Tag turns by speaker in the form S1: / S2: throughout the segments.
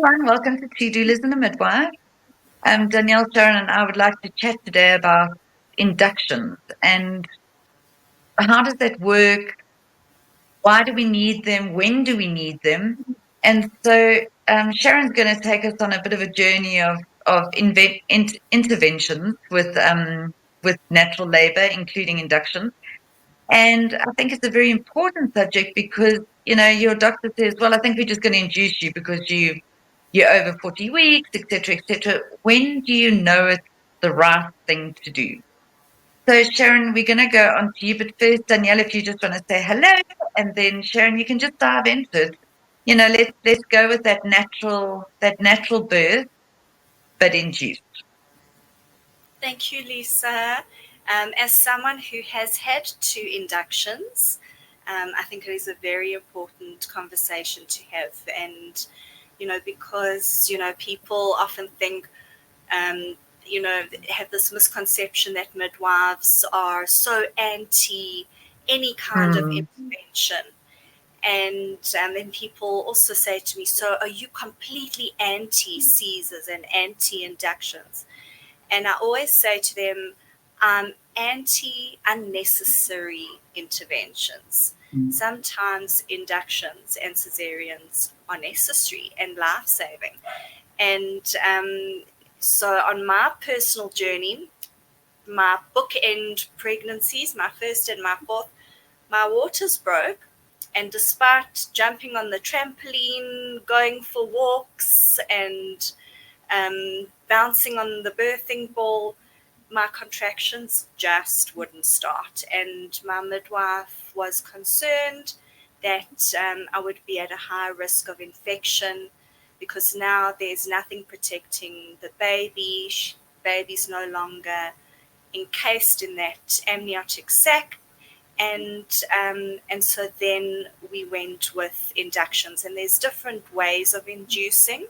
S1: everyone. Welcome to To-Do List and a Midwife. Danielle, Sharon, and I would like to chat today about inductions and how does that work? Why do we need them? When do we need them? And so Sharon's going to take us on a bit of a journey of interventions with natural labor, including induction. And I think it's a very important subject because, your doctor says, well, I think we're just going to induce you because you're over 40 weeks, etc., etc. When do you know it's the right thing to do? So, Sharon, we're going to go on to you, but first, Danielle, if you just want to say hello, and then Sharon, you can just dive into it. Let's go with that natural birth, but induced.
S2: Thank you, Lisa. As someone who has had two inductions, I think it is a very important conversation to have. And, because, people often think, have this misconception that midwives are so anti any kind of intervention. And then people also say to me, so are you completely anti Caesars and anti inductions? And I always say to them, I'm anti unnecessary interventions. Sometimes inductions and cesareans are necessary and life saving. And so, on my personal journey, my bookend pregnancies, my first and my fourth, my waters broke. And despite jumping on the trampoline, going for walks, and bouncing on the birthing ball, my contractions just wouldn't start. And my midwife was concerned that I would be at a high risk of infection because now there's nothing protecting the baby. Baby's no longer encased in that amniotic sac. And so then we went with inductions. And there's different ways of inducing.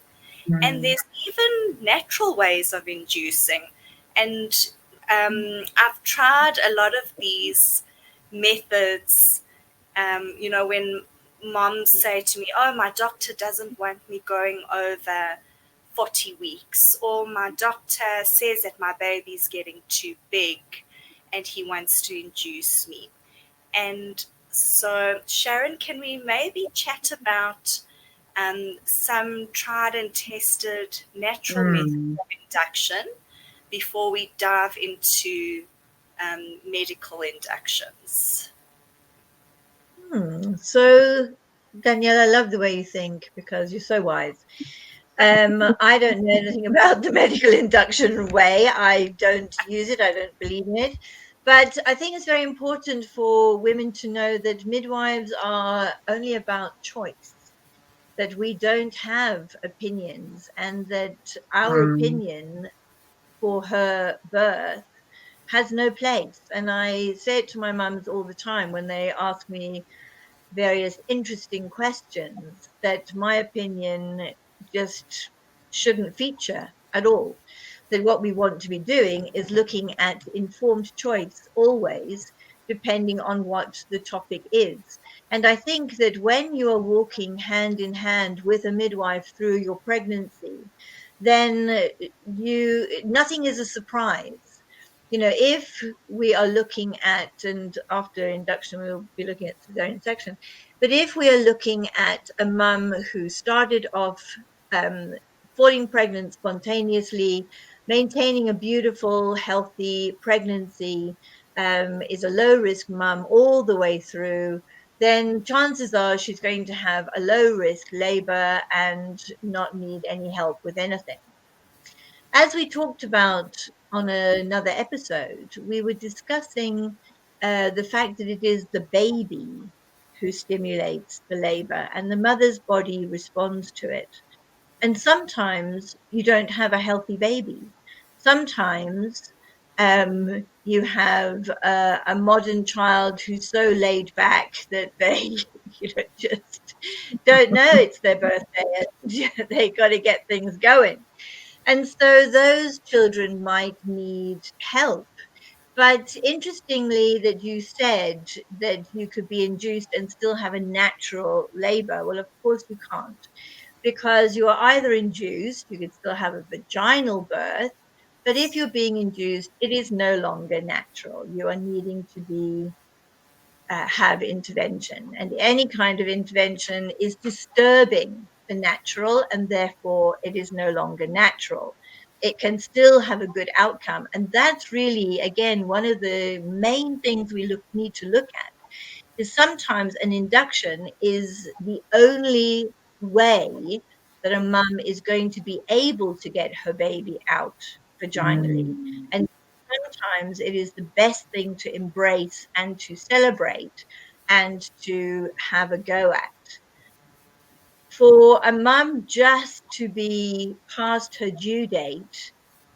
S2: And there's even natural ways of inducing. And I've tried a lot of these methods. When moms say to me, oh, my doctor doesn't want me going over 40 weeks, or my doctor says that my baby's getting too big and he wants to induce me. And so, Sharon, can we maybe chat about some tried and tested natural methods of induction before we dive into medical inductions?
S3: So, Danielle, I love the way you think because you're so wise. I don't know anything about the medical induction way. I don't use it. I don't believe in it. But I think it's very important for women to know that midwives are only about choice, that we don't have opinions, and that our opinion for her birth has no place. And I say it to my mums all the time when they ask me various interesting questions, that my opinion just shouldn't feature at all. That what we want to be doing is looking at informed choice always, depending on what the topic is. And I think that when you are walking hand in hand with a midwife through your pregnancy, then nothing is a surprise. If we are looking at, and after induction we'll be looking at cesarean section, but if we are looking at a mum who started off falling pregnant spontaneously, maintaining a beautiful, healthy pregnancy, is a low risk mum all the way through, then chances are she's going to have a low risk labor and not need any help with anything. As we talked about on another episode, we were discussing the fact that it is the baby who stimulates the labor and the mother's body responds to it. And sometimes you don't have a healthy baby. Sometimes you have a modern child who's so laid back that they just don't know it's their birthday and they got to get things going. And so those children might need help. But interestingly, that you said that you could be induced and still have a natural labor. Well, of course you can't. because you are either induced, you could still have a vaginal birth, but if you're being induced, it is no longer natural. You are needing to be have intervention, and any kind of intervention is disturbing the natural, and therefore it is no longer natural. It can still have a good outcome, and that's really, again, one of the main things we need to look at is sometimes an induction is the only way that a mum is going to be able to get her baby out vaginally. And sometimes it is the best thing to embrace and to celebrate and to have a go at. For a mum just to be past her due date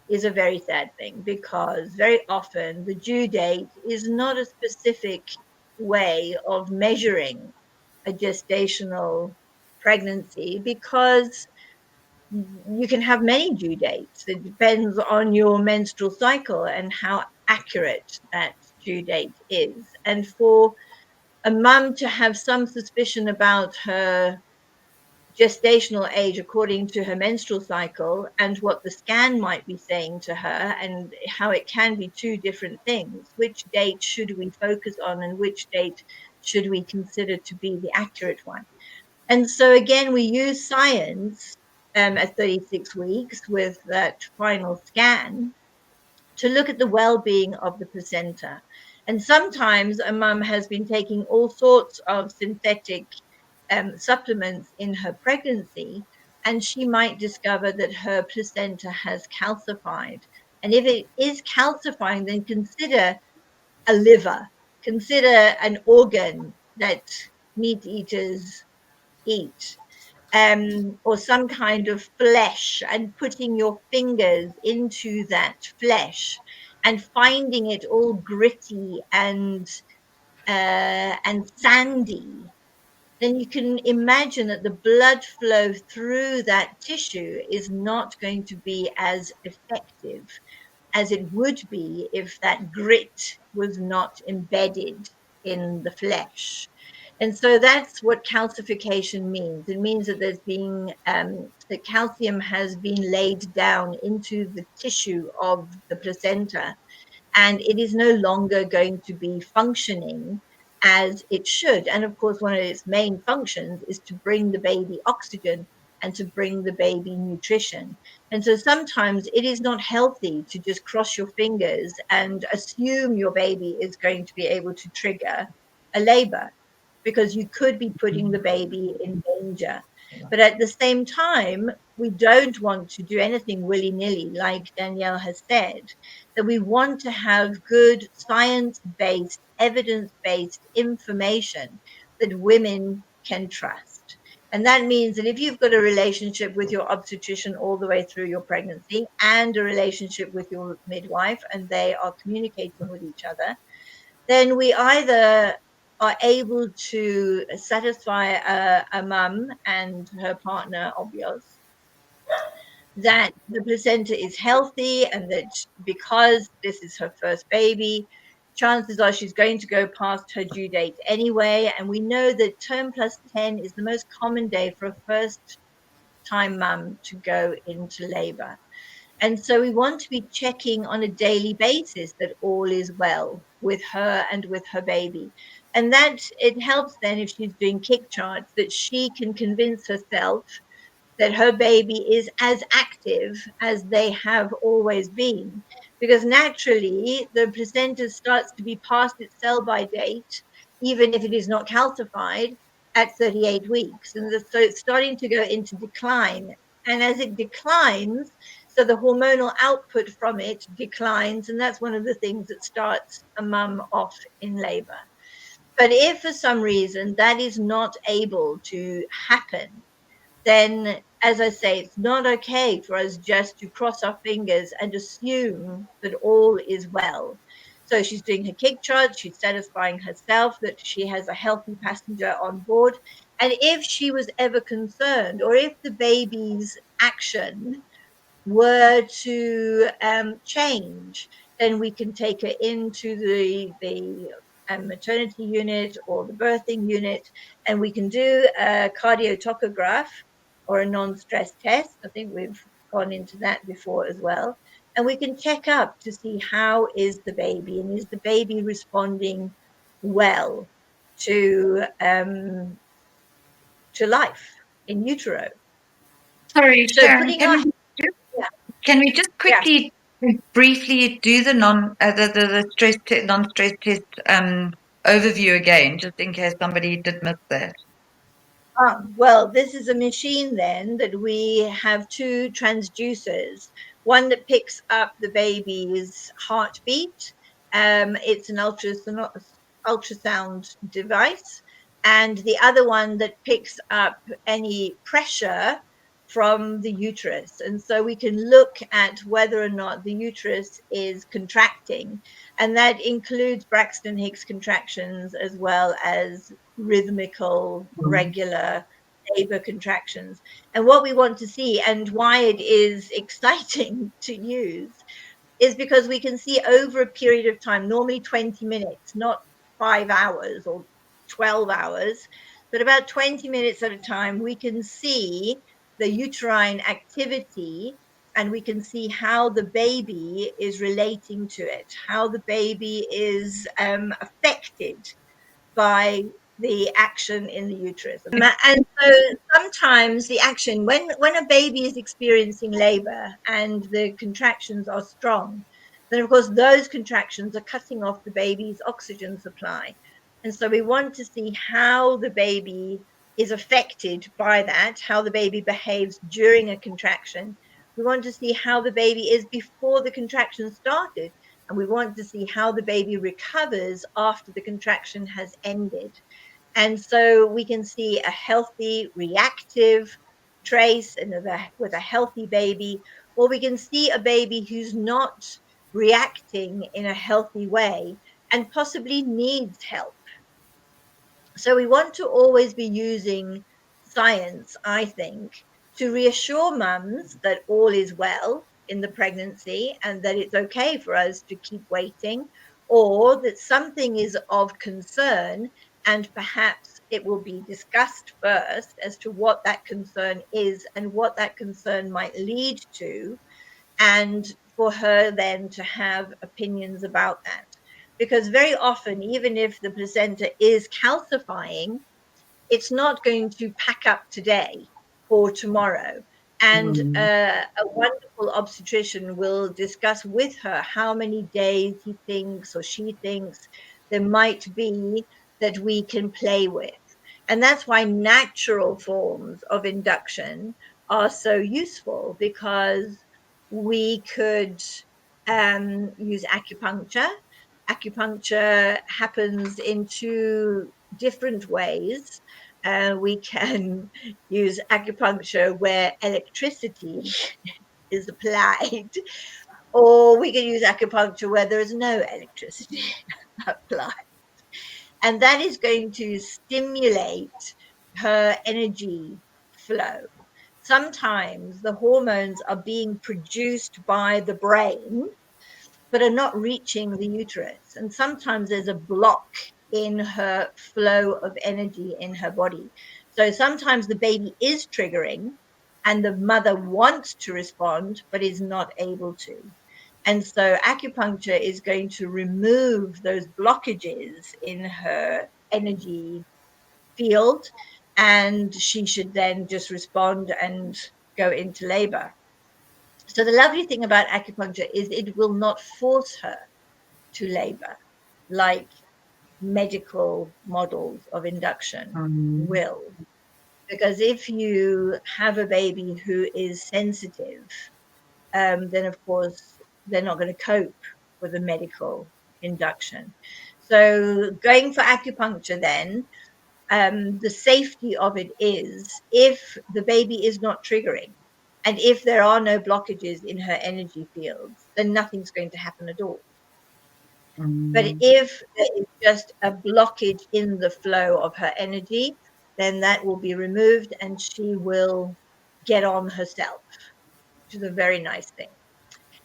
S3: is a very sad thing, because very often the due date is not a specific way of measuring a gestational pregnancy, because you can have many due dates. It depends on your menstrual cycle and how accurate that due date is. And for a mum to have some suspicion about her gestational age according to her menstrual cycle and what the scan might be saying to her, and how it can be two different things. Which date should we focus on, and which date should we consider to be the accurate one? And so again, we use science at 36 weeks with that final scan to look at the well-being of the placenta. And sometimes a mum has been taking all sorts of synthetic supplements in her pregnancy, and she might discover that her placenta has calcified. And if it is calcifying, then consider a liver, consider an organ that meat eaters eat, or some kind of flesh, and putting your fingers into that flesh and finding it all gritty and sandy, then you can imagine that the blood flow through that tissue is not going to be as effective as it would be if that grit was not embedded in the flesh. And so that's what calcification means. It means that there's been the calcium has been laid down into the tissue of the placenta, and it is no longer going to be functioning as it should. And of course, one of its main functions is to bring the baby oxygen and to bring the baby nutrition. And so sometimes it is not healthy to just cross your fingers and assume your baby is going to be able to trigger a labor, because you could be putting the baby in danger. But at the same time, we don't want to do anything willy-nilly, like Danielle has said, that we want to have good science-based, evidence-based information that women can trust. And that means that if you've got a relationship with your obstetrician all the way through your pregnancy, and a relationship with your midwife, and they are communicating with each other, then we either are able to satisfy a mum and her partner, obvious, that the placenta is healthy, and that because this is her first baby, chances are she's going to go past her due date anyway. And we know that term plus 10 is the most common day for a first time mum to go into labor. And so we want to be checking on a daily basis that all is well with her and with her baby. And that it helps then, if she's doing kick charts, that she can convince herself that her baby is as active as they have always been. Because naturally, the placenta starts to be past its sell by date, even if it is not calcified, at 38 weeks. And so it's starting to go into decline. And as it declines, so the hormonal output from it declines. And that's one of the things that starts a mum off in labor. But if for some reason that is not able to happen, then, as I say, it's not okay for us just to cross our fingers and assume that all is well. So she's doing her kick chart, she's satisfying herself that she has a healthy passenger on board. And if she was ever concerned, or if the baby's action were to change, then we can take her into the maternity unit or the birthing unit, and we can do a cardiotocograph or a non-stress test. I think we've gone into that before as well. And we can check up to see how is the baby, and is the baby responding well to life in utero.
S1: Sorry,
S3: So
S1: Sharon,
S3: putting our yeah,
S1: can we just
S3: yeah.
S1: quickly briefly do the non-stress test overview again, just in case somebody did miss that?
S3: Well, this is a machine then that we have two transducers, one that picks up the baby's heartbeat. It's an ultrasound device, and the other one that picks up any pressure from the uterus. And so we can look at whether or not the uterus is contracting, and that includes Braxton Hicks contractions as well as rhythmical, regular labor contractions. And what we want to see, and why it is exciting to use, is because we can see over a period of time, normally 20 minutes, not 5 hours or 12 hours, but about 20 minutes at a time, we can see the uterine activity, and we can see how the baby is relating to it, how the baby is affected by the action in the uterus. And so sometimes the action, when a baby is experiencing labor and the contractions are strong, then of course those contractions are cutting off the baby's oxygen supply. And so we want to see how the baby is affected by that, how the baby behaves during a contraction. We want to see how the baby is before the contraction started, and we want to see how the baby recovers after the contraction has ended. And so we can see a healthy reactive trace and with a healthy baby, or we can see a baby who's not reacting in a healthy way and possibly needs help. So we want to always be using science, I think, to reassure mums that all is well in the pregnancy and that it's okay for us to keep waiting, or that something is of concern and perhaps it will be discussed first as to what that concern is and what that concern might lead to, and for her then to have opinions about that. Because very often, even if the placenta is calcifying, it's not going to pack up today or tomorrow. And a wonderful obstetrician will discuss with her how many days he thinks or she thinks there might be that we can play with. And that's why natural forms of induction are so useful, because we could use acupuncture. Acupuncture happens in two different ways. We can use acupuncture where electricity is applied, or we can use acupuncture where there is no electricity applied. And that is going to stimulate her energy flow. Sometimes the hormones are being produced by the brain but are not reaching the uterus. And sometimes there's a block in her flow of energy in her body. So sometimes the baby is triggering and the mother wants to respond but is not able to. And so acupuncture is going to remove those blockages in her energy field, and she should then just respond and go into labor. So the lovely thing about acupuncture is it will not force her to labor like medical models of induction will. Because if you have a baby who is sensitive, then of course they're not going to cope with a medical induction. So going for acupuncture then, the safety of it is if the baby is not triggering and if there are no blockages in her energy fields, then nothing's going to happen at all. But if there is just a blockage in the flow of her energy, then that will be removed and she will get on herself, which is a very nice thing.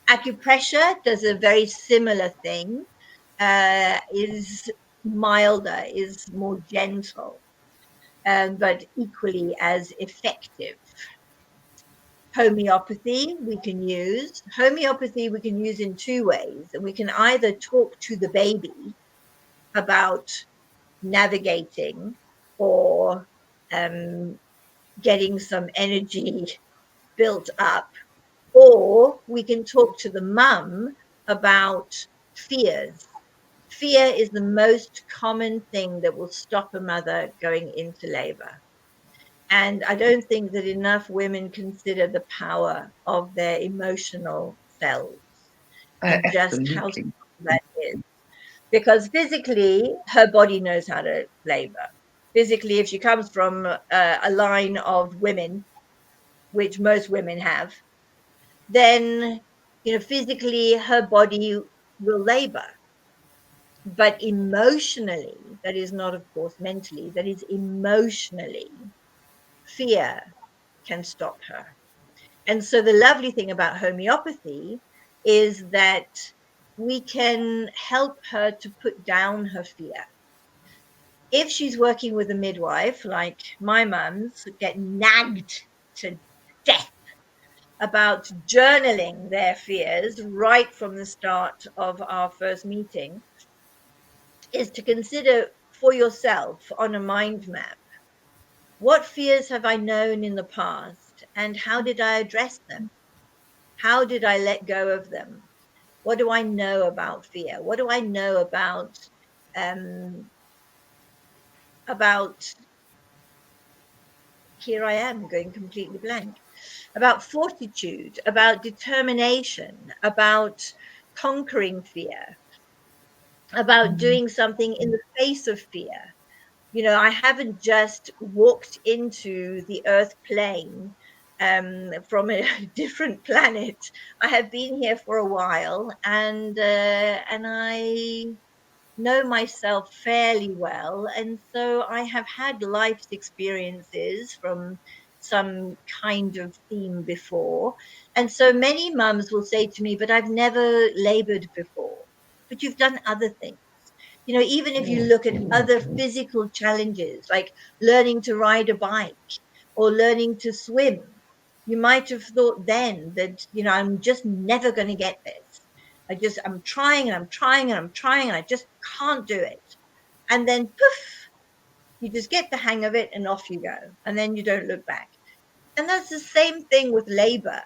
S3: Acupressure does a very similar thing, is milder, is more gentle. but equally as effective. Homeopathy we can use. Homeopathy we can use in two ways. And we can either talk to the baby about navigating or getting some energy built up, or we can talk to the mum about fears. Fear is the most common thing that will stop a mother going into labor. And I don't think that enough women consider the power of their emotional selves and just how
S1: Absolutely.
S3: strong that is. Because physically, her body knows how to labor. Physically, if she comes from a line of women, which most women have, then physically her body will labor. But emotionally, that is not, of course, mentally, that is emotionally, fear can stop her. And so the lovely thing about homeopathy is that we can help her to put down her fear. If she's working with a midwife, like my mums get nagged to death about journaling their fears right from the start of our first meeting, is to consider for yourself on a mind map, what fears have I known in the past and how did I address them? How did I let go of them? What do I know about fear? What do I know um, about here I am going completely blank, about fortitude, about determination, about conquering fear, about doing something in the face of fear. I haven't just walked into the earth plane from a different planet. I have been here for a while, and I know myself fairly well, and so I have had life's experiences from some kind of theme before. And so many mums will say to me, but I've never labored before. But you've done other things. Even if you look at other physical challenges like learning to ride a bike or learning to swim, you might have thought then that I'm just never going to get this. I'm trying and I'm trying and I'm trying and I just can't do it. And then poof, you just get the hang of it and off you go. And then you don't look back. And that's the same thing with labor.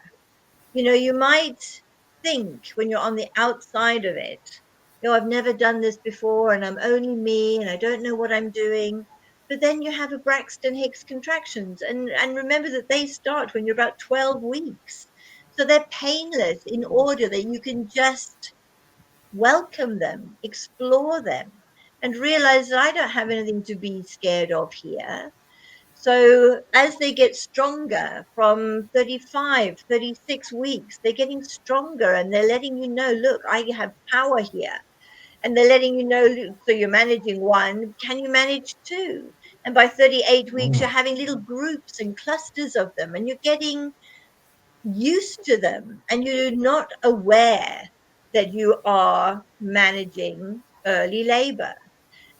S3: You might think when you're on the outside of it, I've never done this before and I'm only me and I don't know what I'm doing. But then you have a Braxton Hicks contractions, and remember that they start when you're about 12 weeks. So they're painless in order that you can just welcome them, explore them, and realize that I don't have anything to be scared of here. So as they get stronger from 35, 36 weeks, they're getting stronger and they're letting you know, look, I have power here. And they're letting you know, so you're managing one, can you manage two? And by 38 weeks, you're having little groups and clusters of them, and you're getting used to them, and you're not aware that you are managing early labor.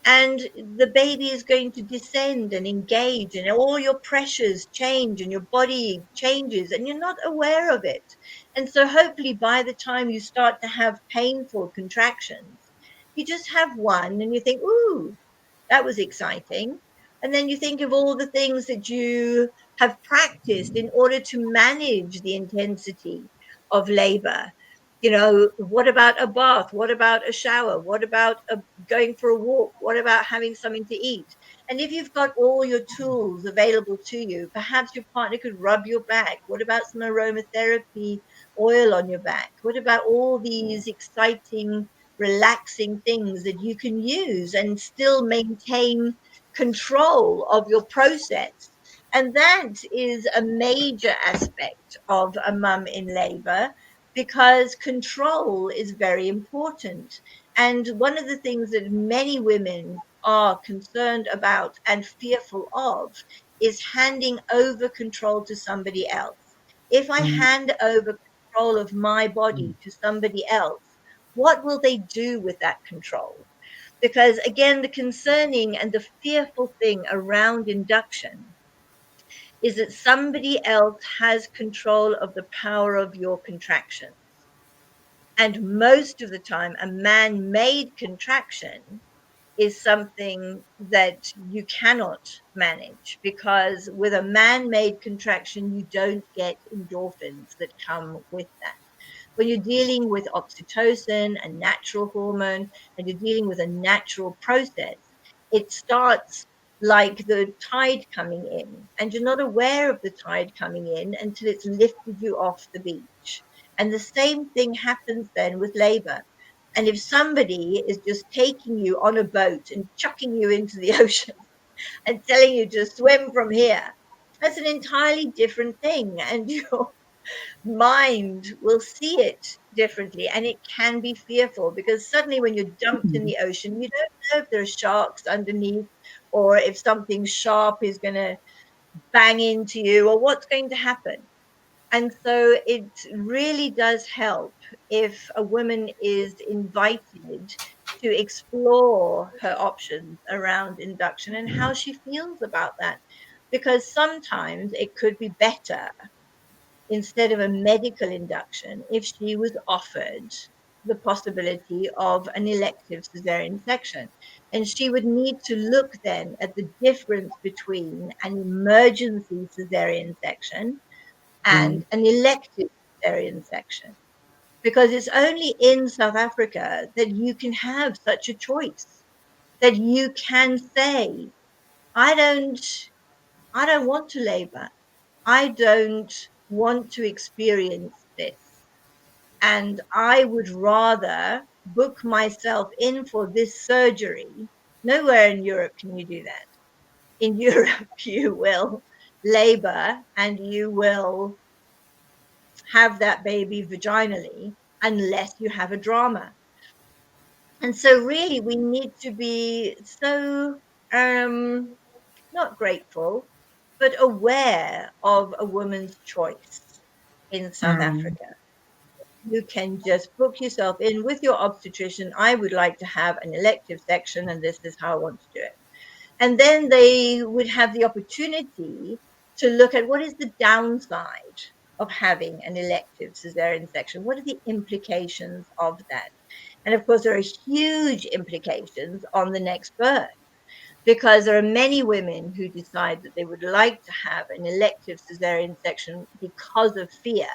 S3: And the baby is going to descend and engage, and all your pressures change and your body changes and you're not aware of it. And so hopefully by the time you start to have painful contractions, you just have one and you think, ooh, that was exciting. And then you think of all the things that you have practiced in order to manage the intensity of labor. What about a bath? What about a shower? What about going for a walk? What about having something to eat? And if you've got all your tools available to you, perhaps your partner could rub your back. What about some aromatherapy oil on your back? What about all these exciting, relaxing things that you can use and still maintain control of your process? And that is a major aspect of a mum in labor, because control is very important. And one of the things that many women are concerned about and fearful of is handing over control to somebody else. If I hand over control of my body to somebody else, what will they do with that control? Because again, the concerning and the fearful thing around induction is that somebody else has control of the power of your contractions. And most of the time, a man made contraction is something that you cannot manage, because with a man made contraction, you don't get endorphins that come with that. When you're dealing with oxytocin, a natural hormone, and you're dealing with a natural process, it starts like the tide coming in, and you're not aware of the tide coming in until it's lifted you off the beach. And the same thing happens then with labor. And if somebody is just taking you on a boat and chucking you into the ocean and telling you to swim from here, that's an entirely different thing. And your mind will see it differently. And it can be fearful, because suddenly when you're dumped in the ocean, you don't know if there are sharks underneath, or if something sharp is going to bang into you, or what's going to happen. And so it really does help if a woman is invited to explore her options around induction and how she feels about that. Because sometimes it could be better, instead of a medical induction, if she was offered the possibility of an elective cesarean section. And she would need to look then at the difference between an emergency cesarean section and an elective cesarean section, because it's only in South Africa that you can have such a choice, that you can say, I don't, I don't want to labor. I don't want to experience this. And I would rather book myself in for this surgery. Nowhere in Europe can you do that. In Europe, you will labor and you will have that baby vaginally unless you have a drama. And so really we need to be so not grateful, but aware of a woman's choice in South
S1: Mm.
S3: Africa. You can just book yourself in with your obstetrician. I would like to have an elective section, and this is how I want to do it. And then they would have the opportunity to look at what is the downside of having an elective cesarean section. What are the implications of that? And of course, there are huge implications on the next birth, because there are many women who decide that they would like to have an elective cesarean section because of fear.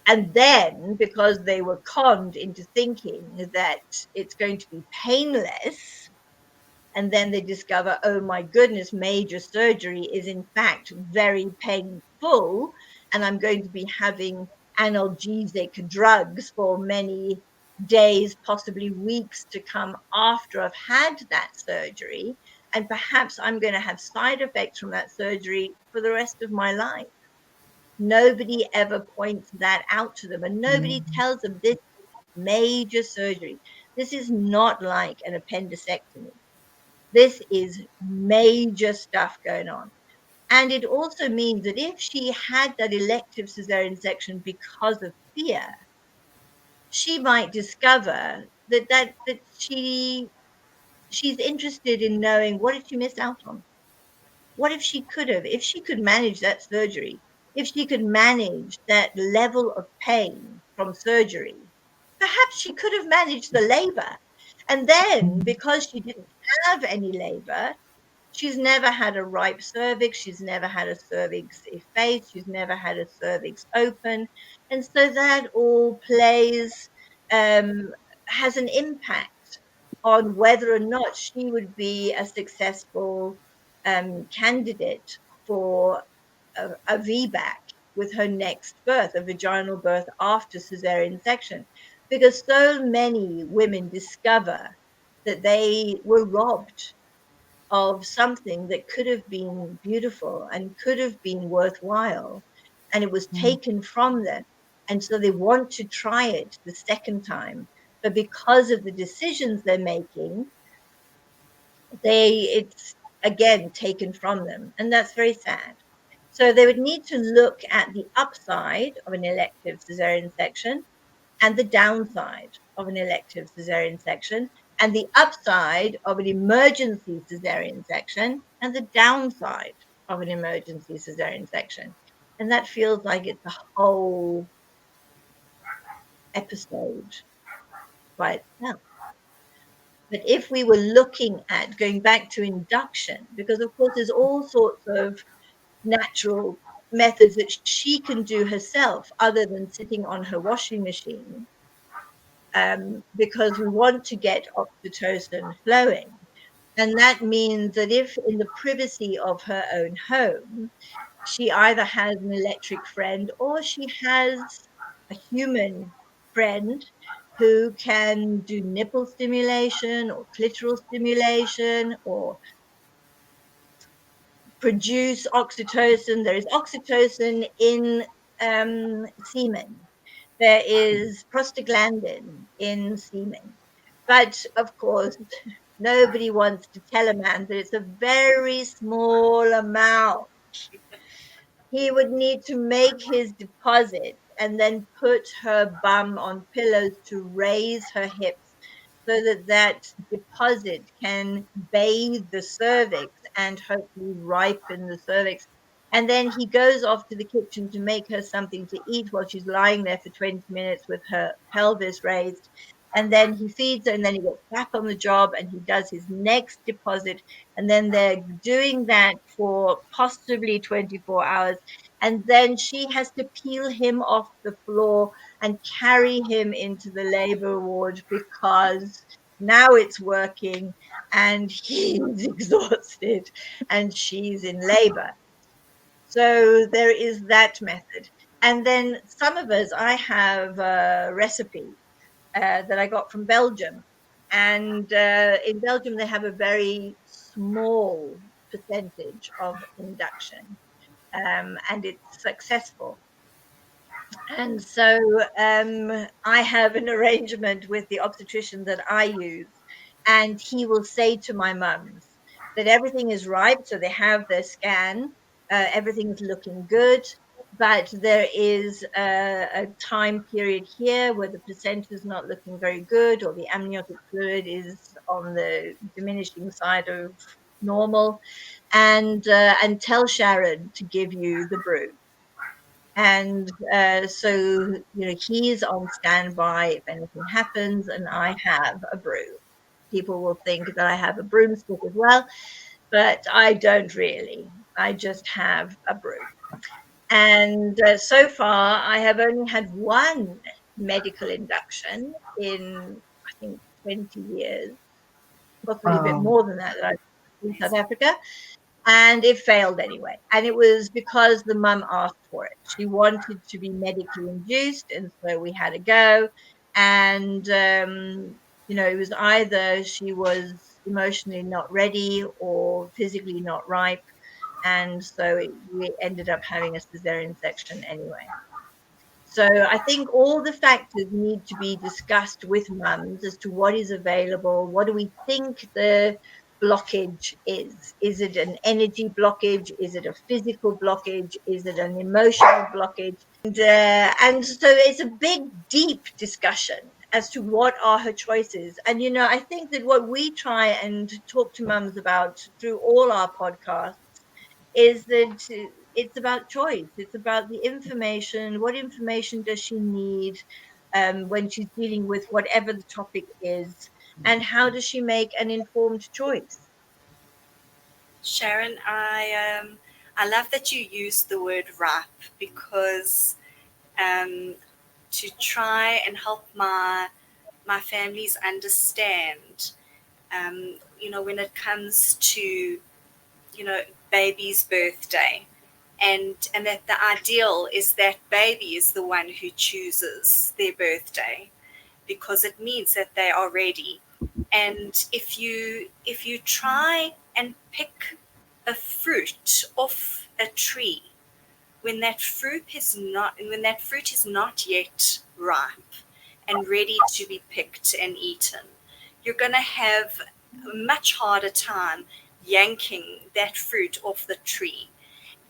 S3: And then, because they were conned into thinking that it's going to be painless, and then they discover, oh my goodness, major surgery is in fact very painful, and I'm going to be having analgesic drugs for many days, possibly weeks to come after I've had that surgery, and perhaps I'm going to have side effects from that surgery for the rest of my life. Nobody ever points that out to them, and nobody tells them this is major surgery. This is not like an appendectomy. This is major stuff going on. And it also means that if she had that elective cesarean section because of fear, she might discover that she's interested in knowing, what did she miss out on? What if she could have, if she could manage that surgery, if she could manage that level of pain from surgery, perhaps she could have managed the labor. And then, because she didn't have any labor, she's never had a ripe cervix. She's never had a cervix effaced. She's never had a cervix open. And so that all plays, um, has an impact on whether or not she would be a successful candidate for a VBAC with her next birth, a vaginal birth after cesarean section. Because so many women discover that they were robbed of something that could have been beautiful and could have been worthwhile, and it was taken from them. And so they want to try it the second time. But because of the decisions they're making, it's again taken from them. And that's very sad. So they would need to look at the upside of an elective cesarean section and the downside of an elective cesarean section, and the upside of an emergency cesarean section and the downside of an emergency cesarean section. And that feels like it's a whole episode by itself. But if we were looking at going back to induction, because of course there's all sorts of natural methods that she can do herself other than sitting on her washing machine, because we want to get oxytocin flowing. And that means that if in the privacy of her own home, she either has an electric friend or she has a human friend who can do nipple stimulation or clitoral stimulation or produce oxytocin. There is oxytocin in semen. There is prostaglandin in semen. But of course, nobody wants to tell a man that it's a very small amount. He would need to make his deposit and then put her bum on pillows to raise her hips so that that deposit can bathe the cervix and hopefully ripen the cervix. And then he goes off to the kitchen to make her something to eat while she's lying there for 20 minutes with her pelvis raised. And then he feeds her, and then he gets back on the job and he does his next deposit. And then they're doing that for possibly 24 hours. And then she has to peel him off the floor and carry him into the labor ward because now it's working and he's exhausted and she's in labor. So there is that method. And then some of us, I have a recipe that I got from Belgium. And in Belgium, they have a very small percentage of induction, and it's successful. And so I have an arrangement with the obstetrician that I use, and he will say to my mums that everything is right. So they have their scan, everything's looking good, but there is a time period here where the placenta is not looking very good, or the amniotic fluid is on the diminishing side of normal, and tell Sharon to give you the brew. And so, he's on standby if anything happens, and I have a brew. People will think that I have a broomstick as well, but I don't really. I just have a brew. And so far, I have only had one medical induction in, I think, 20 years, possibly a bit
S1: Oh,
S3: more than that I've been in South Africa, and it failed anyway. And it was because the mum asked for it. She wanted to be medically induced, and so we had a go. And it was either she was emotionally not ready or physically not ripe, and so we ended up having a cesarean section anyway. So I think all the factors need to be discussed with mums as to what is available. What do we think the blockage is? Is it an energy blockage? Is it a physical blockage? Is it an emotional blockage? And so it's a big, deep discussion as to what are her choices. And, I think that what we try and talk to mums about through all our podcasts is that it's about choice. It's about the information. What information does she need when she's dealing with whatever the topic is? And how does she make an informed choice?
S2: Sharon, I love that you used the word ripe because um, to try and help my families understand, when it comes to baby's birthday, and that the ideal is that baby is the one who chooses their birthday because it means that they are ready. And if you try and pick a fruit off a tree when that fruit is not yet ripe and ready to be picked and eaten, you're going to have a much harder time yanking that fruit off the tree.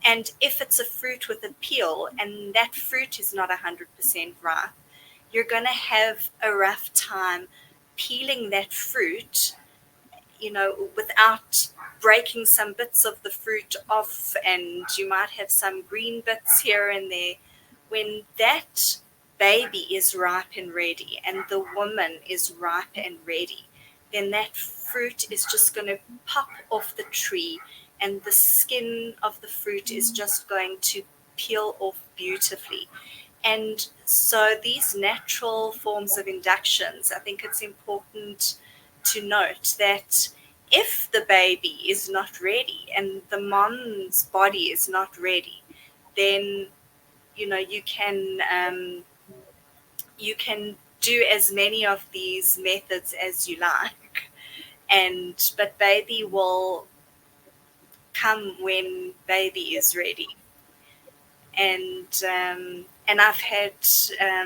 S2: And if it's a fruit with a peel and that fruit is not 100% ripe, you're going to have a rough time peeling that fruit, without breaking some bits of the fruit off, and you might have some green bits here and there. When that baby is ripe and ready, and the woman is ripe and ready, then that fruit is just going to pop off the tree, and the skin of the fruit is just going to peel off beautifully. And so these natural forms of inductions, I think it's important to note that if the baby is not ready and the mom's body is not ready, then you can do as many of these methods as you like, but baby will come when baby is ready. And I've had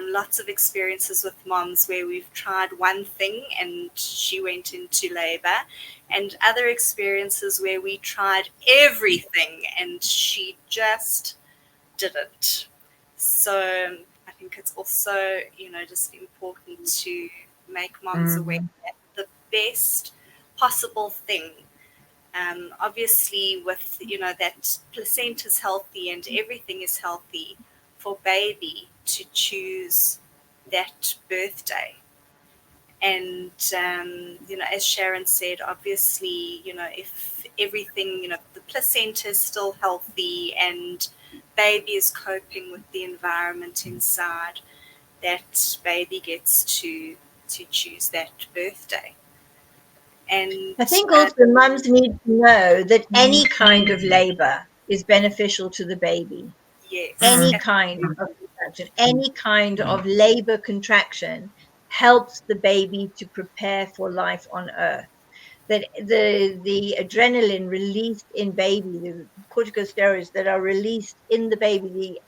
S2: lots of experiences with moms where we've tried one thing and she went into labor, and other experiences where we tried everything and she just didn't. So I think it's also, just important to make moms aware that the best possible thing, obviously with, that placenta's healthy and everything is healthy, for baby to choose that birthday. And, as Sharon said, obviously, if everything, the placenta is still healthy and baby is coping with the environment inside, that baby gets to choose that birthday. And
S3: I think also mums need to know that any kind of labor is beneficial to the baby.
S2: yes,
S3: Any kind of contraction, any kind of labor contraction helps the baby to prepare for life on earth. That the adrenaline released in baby, the corticosteroids that are released in the baby,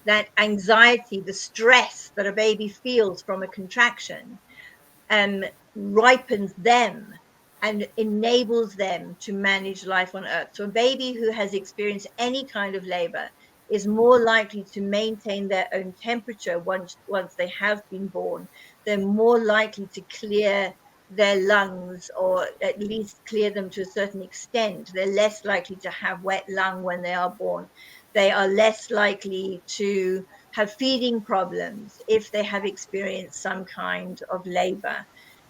S3: that anxiety, the stress that a baby feels from a contraction, um, ripens them and enables them to manage life on earth. So a baby who has experienced any kind of labor is more likely to maintain their own temperature once they have been born. They're more likely to clear their lungs, or at least clear them to a certain extent. They're less likely to have wet lung when they are born. They are less likely to have feeding problems if they have experienced some kind of labor.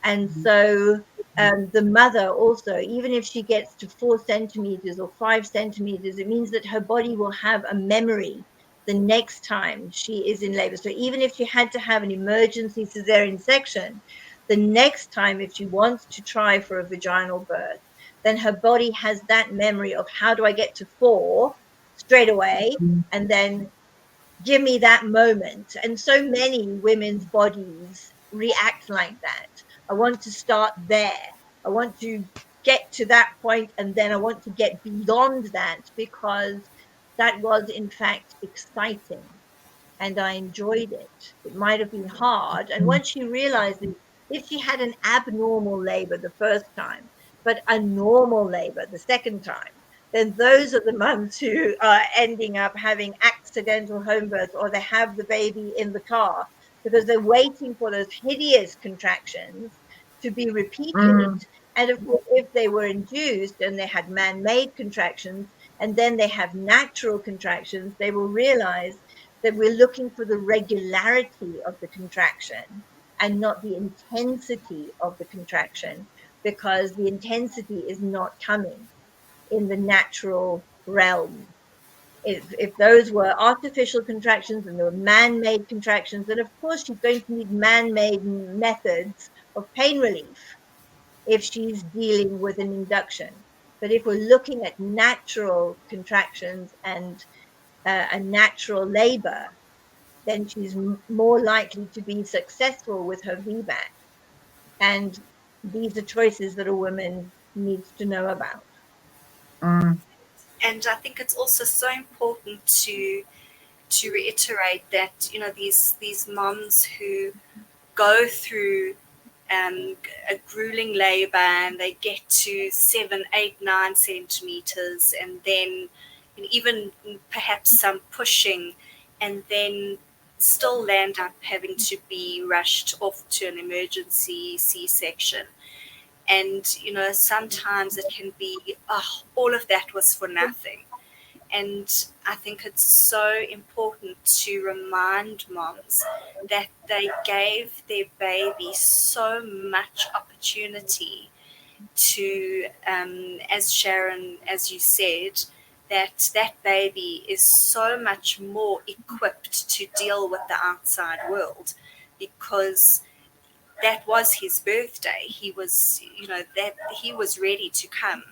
S3: And so the mother also, even if she gets to 4 centimeters or 5 centimeters, it means that her body will have a memory the next time she is in labor. So even if she had to have an emergency cesarean section, the next time, if she wants to try for a vaginal birth, then her body has that memory of how do I get to 4 straight away, and then give me that moment. And so many women's bodies react like that. I want to start there. I want to get to that point, and then I want to get beyond that because that was, in fact, exciting and I enjoyed it. It might have been hard. And once she realized that if she had an abnormal labor the first time, but a normal labor the second time, then those are the mums who are ending up having accidental home births, or they have the baby in the car because they're waiting for those hideous contractions to be repeated. And of course, if they were induced and they had man made contractions, and then they have natural contractions, they will realize that we're looking for the regularity of the contraction and not the intensity of the contraction, because the intensity is not coming in the natural realm. If those were artificial contractions and they were man-made contractions, then of course she's going to need man-made methods of pain relief if she's dealing with an induction. But if we're looking at natural contractions and a natural labor, then she's more likely to be successful with her VBAC. And these are choices that a woman needs to know about.
S2: and I think it's also so important to reiterate that, these moms who go through a grueling labor and they get to 7, 8, 9 centimeters, and then even perhaps some pushing, and then still land up having to be rushed off to an emergency C-section. And, you know, sometimes it can be, oh, all of that was for nothing. And I think it's so important to remind moms that they gave their baby so much opportunity to, as Sharon, as you said, that baby is so much more equipped to deal with the outside world, because that was his birthday. He was, you know, that he was ready to come.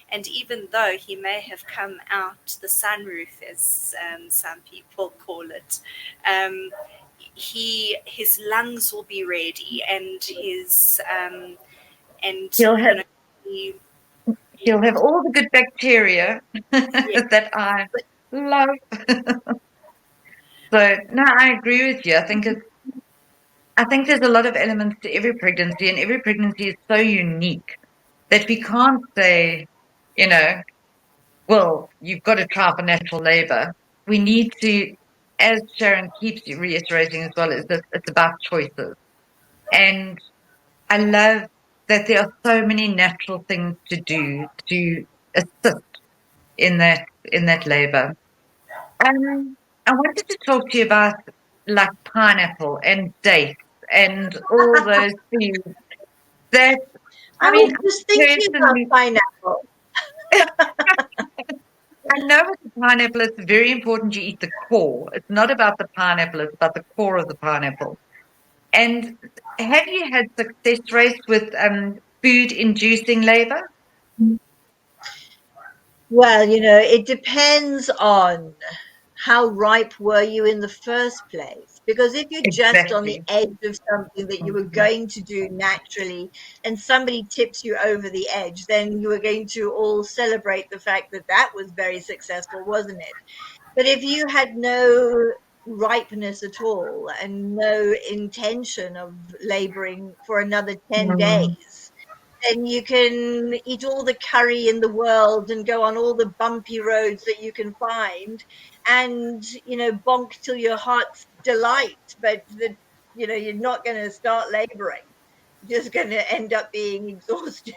S2: And even though he may have come out the sunroof, as some people call it, um, his lungs will be ready, and
S1: He'll
S2: you
S1: have
S2: know, he,
S1: he'll have all the good bacteria
S2: yeah,
S1: that I love. So no, I agree with you. I think there's a lot of elements to every pregnancy, and every pregnancy is so unique that we can't say, you know, well, you've got to try for natural labor. We need to, as Sharon keeps reiterating as well, is that it's about choices. And I love that there are so many natural things to do to assist in that labor. I wanted to talk to you about like pineapple and dates and all those things that
S3: I
S1: I mean,
S3: was just thinking about
S1: personally,
S3: pineapple.
S1: I know with the pineapple, it's very important you eat the core. It's not about the pineapple, it's about the core of the pineapple. And have you had success rates with food inducing labor?
S3: Well, it depends on how ripe were you in the first place. Because if you're just on the
S1: Exactly.
S3: edge of something that you were going to do naturally and somebody tips you over the edge, then you are going to all celebrate the fact that that was very successful, wasn't it? But if you had no ripeness at all and no intention of laboring for another 10
S1: Mm.
S3: days, then you can eat all the curry in the world and go on all the bumpy roads that you can find and, bonk till your heart's delight. But you're not going to start laboring. You're just going to end up being exhausted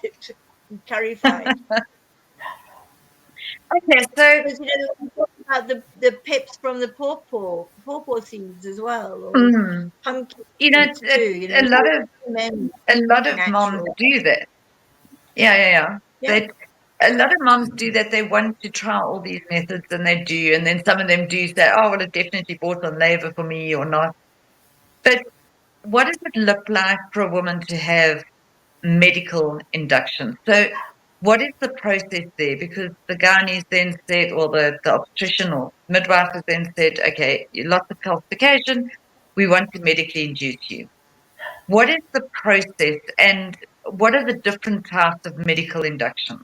S3: and curryfied.
S1: Okay, so
S3: Because we talk about the pips from the pawpaw seeds as well, or
S1: mm,
S3: pumpkin
S1: it's,
S3: seeds too.
S1: it's
S3: There's
S1: a lot of moms
S3: natural.
S1: do that. Yeah.
S3: Yeah.
S1: That a lot of moms do that. They want to try all these methods, and they do, and then some of them do say, "Oh, well, it definitely bought on labor for me or not." But what does it look like for a woman to have medical induction? So, what is the process there? Because the gynae then said, or the obstetrician or midwife has then said, "Okay, lots of calcification. We want to medically induce you." What is the process, and what are the different types of medical induction?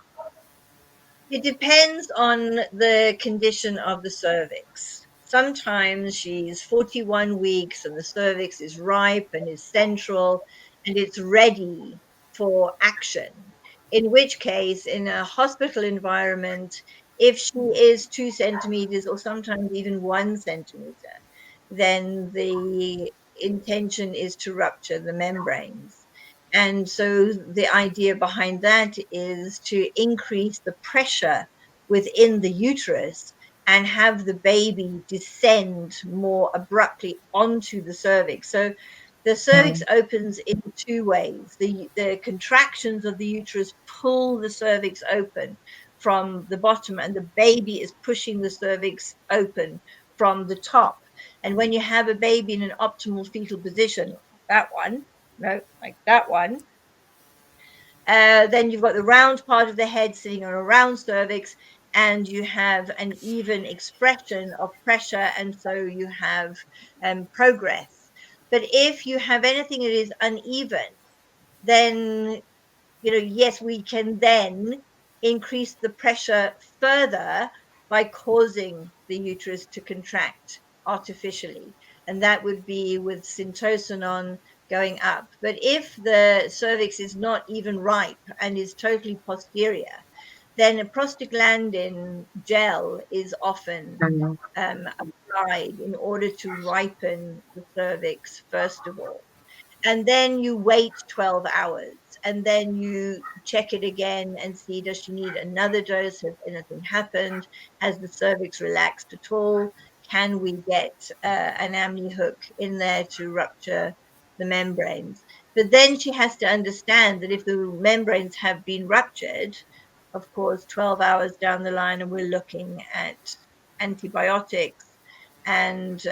S3: It depends on the condition of the cervix. Sometimes she's 41 weeks and the cervix is ripe and is central and it's ready for action. In which case, in a hospital environment, if she is 2 centimeters or sometimes even 1 centimeter, then the intention is to rupture the membranes. And so the idea behind that is to increase the pressure within the uterus and have the baby descend more abruptly onto the cervix. So the cervix
S1: Mm,
S3: opens in two ways. The contractions of the uterus pull the cervix open from the bottom, and the baby is pushing the cervix open from the top. And when you have a baby in an optimal fetal position, that one, no, like that one. Then you've got the round part of the head sitting on a round cervix, and you have an even expression of pressure, and so you have progress. But if you have anything that is uneven, then yes, we can then increase the pressure further by causing the uterus to contract artificially. And that would be with syntocinon going up. But if the cervix is not even ripe and is totally posterior, then a prostaglandin gel is often applied in order to ripen the cervix, first of all. And then you wait 12 hours and then you check it again and see, does she need another dose? Has anything happened? Has the cervix relaxed at all? Can we get an amni hook in there to rupture the membranes? But then she has to understand that if the membranes have been ruptured, of course, 12 hours down the line, and we're looking at antibiotics, and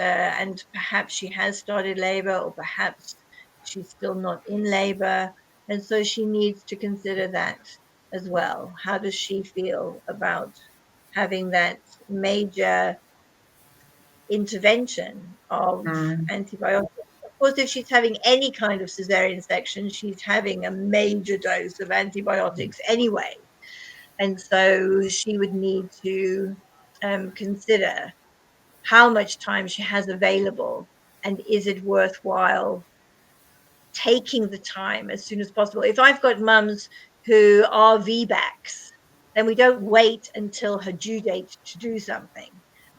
S3: perhaps she has started labor, or perhaps she's still not in labor, and so she needs to consider that as well. How does she feel about having that major intervention of antibiotics? Of course, if she's having any kind of cesarean section, she's having a major dose of antibiotics anyway. And so she would need to consider how much time she has available, and is it worthwhile taking the time as soon as possible. If I've got mums who are VBACs, then we don't wait until her due date to do something.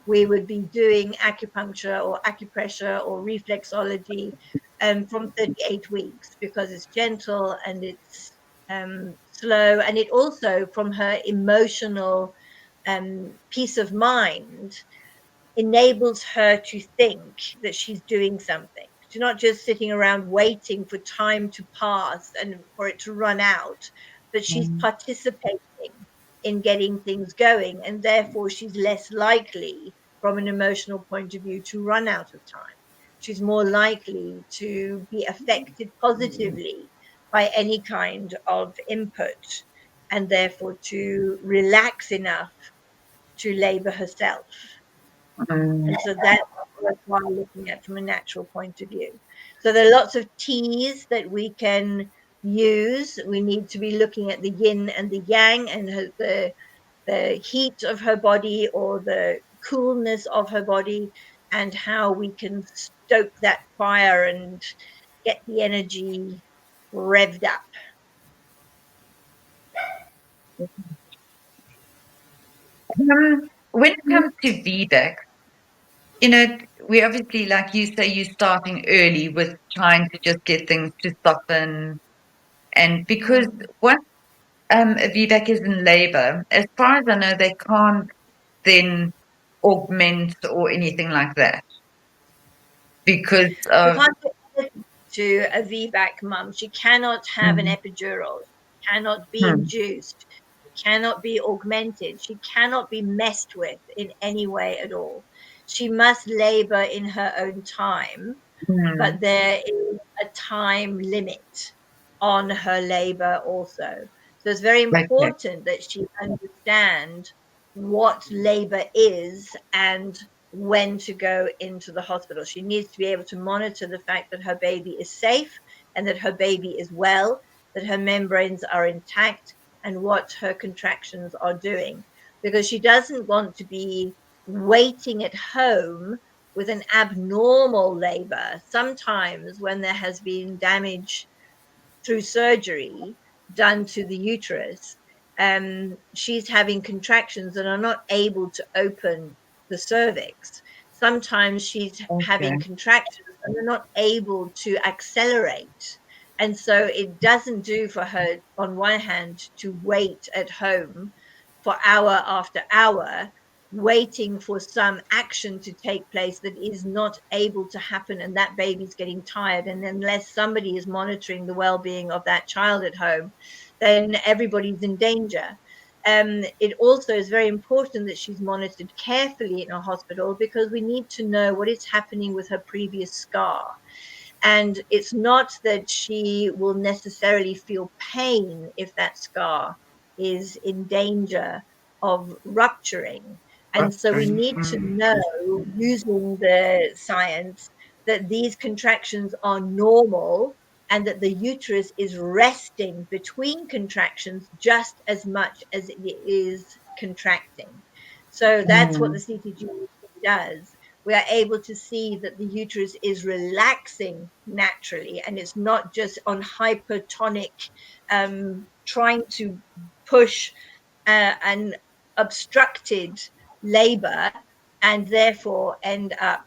S3: We would be doing acupuncture or acupressure or reflexology from 38 weeks, because it's gentle and it's slow, and it also, from her emotional peace of mind, enables her to think that she's doing something. She's not just sitting around waiting for time to pass and for it to run out, but she's participating in getting things going. And therefore, she's less likely, from an emotional point of view, to run out of time. She's more likely to be affected positively by any kind of input, and therefore to relax enough to labor herself. And so that's worthwhile looking at from a natural point of view. So there are lots of teas that we can use. We need to be looking at the yin and the yang, and the heat of her body or the coolness of her body, and how we can stoke that fire and get the energy revved up.
S1: When it comes to VBAC, we obviously, like you say, you're starting early with trying to just get things to soften. And because once a VBAC is in labor, as far as I know, they can't then augment or anything like that because
S3: We
S1: of.
S3: can't to a VBAC mum. She cannot have an epidural. She cannot be induced. She cannot be augmented. She cannot be messed with in any way at all. She must labor in her own time, but there is a time limit on her labor also. So it's very
S1: Okay.
S3: important that she understand what labor is and when to go into the hospital. She needs to be able to monitor the fact that her baby is safe and that her baby is well, that her membranes are intact, and what her contractions are doing. Because she doesn't want to be waiting at home with an abnormal labor. Sometimes, when there has been damage through surgery done to the uterus, she's having contractions and are not able to open the cervix. Sometimes she's
S1: Okay.
S3: having contractions and are not able to accelerate. And so it doesn't do for her, on one hand, to wait at home for hour after hour, waiting for some action to take place that is not able to happen, and that baby's getting tired, and unless somebody is monitoring the well-being of that child at home, then everybody's in danger. It also is very important that she's monitored carefully in a hospital, because we need to know what is happening with her previous scar. And it's not that she will necessarily feel pain if that scar is in danger of rupturing. And so we need to know, using the science, that these contractions are normal and that the uterus is resting between contractions just as much as it is contracting. So that's what the CTG does. We are able to see that the uterus is relaxing naturally, and it's not just on hypertonic, trying to push and obstructed labor, and therefore end up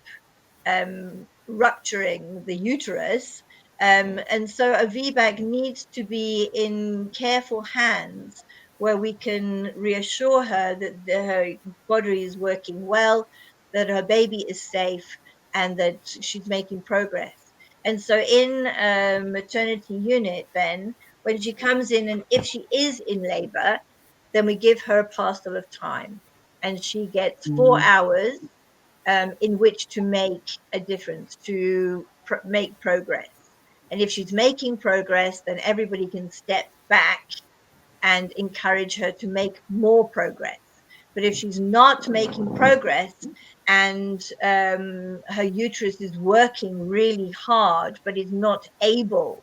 S3: rupturing the uterus. And so a VBAC needs to be in careful hands where we can reassure her that her body is working well, that her baby is safe, and that she's making progress. And so in a maternity unit, then, when she comes in, and if she is in labor, then we give her a parcel of time, and she gets 4 hours in which to make a difference, to make progress. And if she's making progress, then everybody can step back and encourage her to make more progress. But if she's not making progress and her uterus is working really hard, but is not able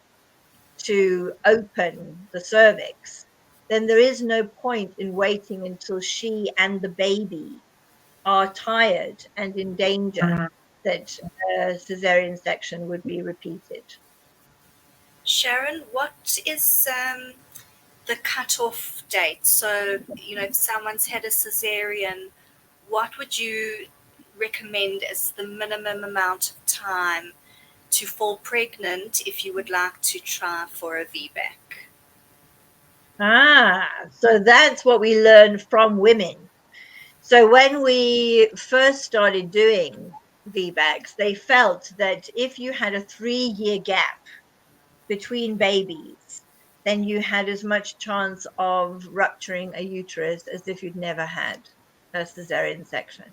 S3: to open the cervix, then there is no point in waiting until she and the baby are tired and in danger that a cesarean section would be repeated.
S2: Sharon, what is the cutoff date? So, if someone's had a cesarean, what would you recommend as the minimum amount of time to fall pregnant if you would like to try for a VBAC?
S3: So that's what we learned from women. So when we first started doing VBACs, they felt that if you had a 3-year gap between babies, then you had as much chance of rupturing a uterus as if you'd never had a cesarean section.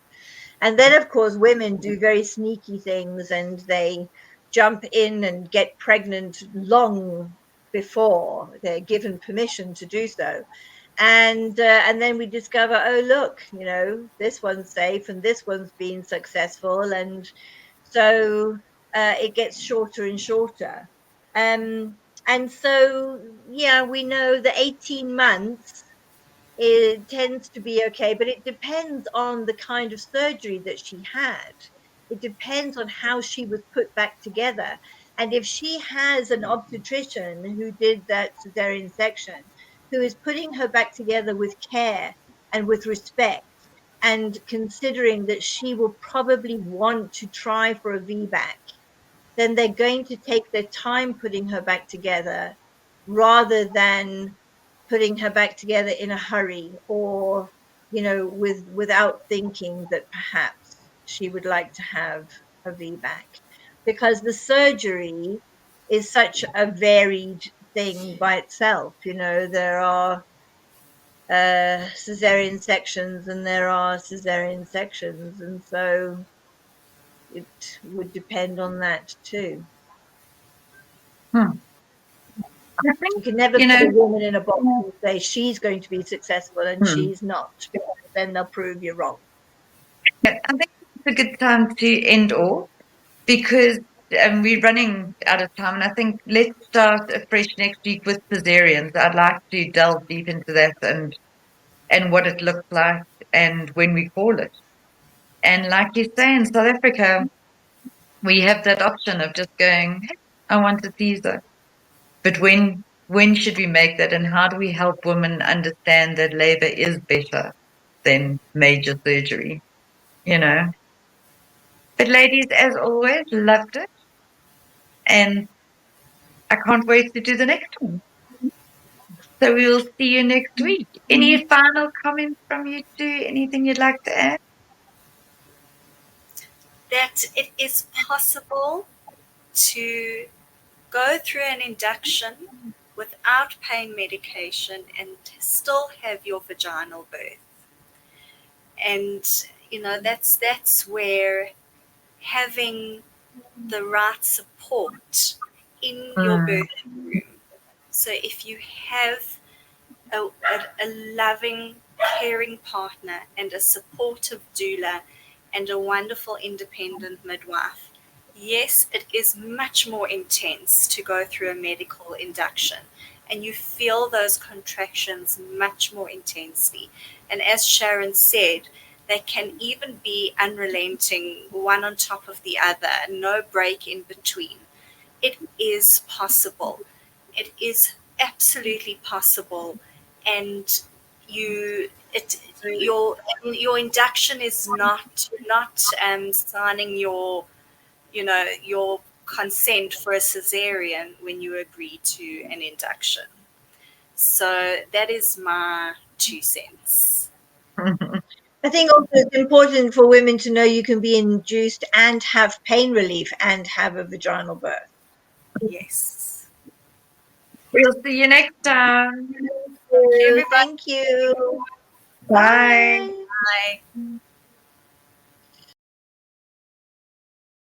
S3: And then, of course, women do very sneaky things, and they jump in and get pregnant long before they're given permission to do so. And then we discover, oh, look, this one's safe and this one's been successful. And so it gets shorter and shorter. And so, yeah, we know the 18 months, it tends to be okay, but it depends on the kind of surgery that she had. It depends on how she was put back together. And if she has an obstetrician who did that cesarean section, who is putting her back together with care and with respect, and considering that she will probably want to try for a VBAC, then they're going to take their time putting her back together rather than putting her back together in a hurry, or without thinking that perhaps she would like to have a VBAC, because the surgery is such a varied thing by itself. There are cesarean sections and there are cesarean sections, and so it would depend on that too.
S1: I think,
S3: You can never put a woman in a box and say she's going to be successful and she's not, because then they'll prove you wrong.
S1: I think it's a good time to end off, because we're running out of time, and I think let's start afresh next week with cesareans. I'd like to delve deep into that, and what it looks like and when we call it. And like you say, in South Africa, we have that option of just going, hey, I want a teaser. But when should we make that, and how do we help women understand that labor is better than major surgery? But ladies, as always, loved it, and I can't wait to do the next one. So we will see you next week. Any final comments from you two? Anything you'd like to add?
S2: That it is possible to go through an induction without pain medication and still have your vaginal birth. And that's where having the right support in your birthing room. So if you have a loving, caring partner and a supportive doula and a wonderful independent midwife, yes, it is much more intense to go through a medical induction, and you feel those contractions much more intensely. And as Sharon said, they can even be unrelenting, one on top of the other, no break in between. It is possible. It is absolutely possible. And your induction is not signing your your consent for a cesarean when you agree to an induction. So that is my 2 cents.
S3: I think also it's important for women to know you can be induced and have pain relief and have a vaginal birth.
S2: Yes.
S1: We'll see you next time.
S2: Thank you, everybody.
S3: Thank you.
S1: Bye.
S2: Bye.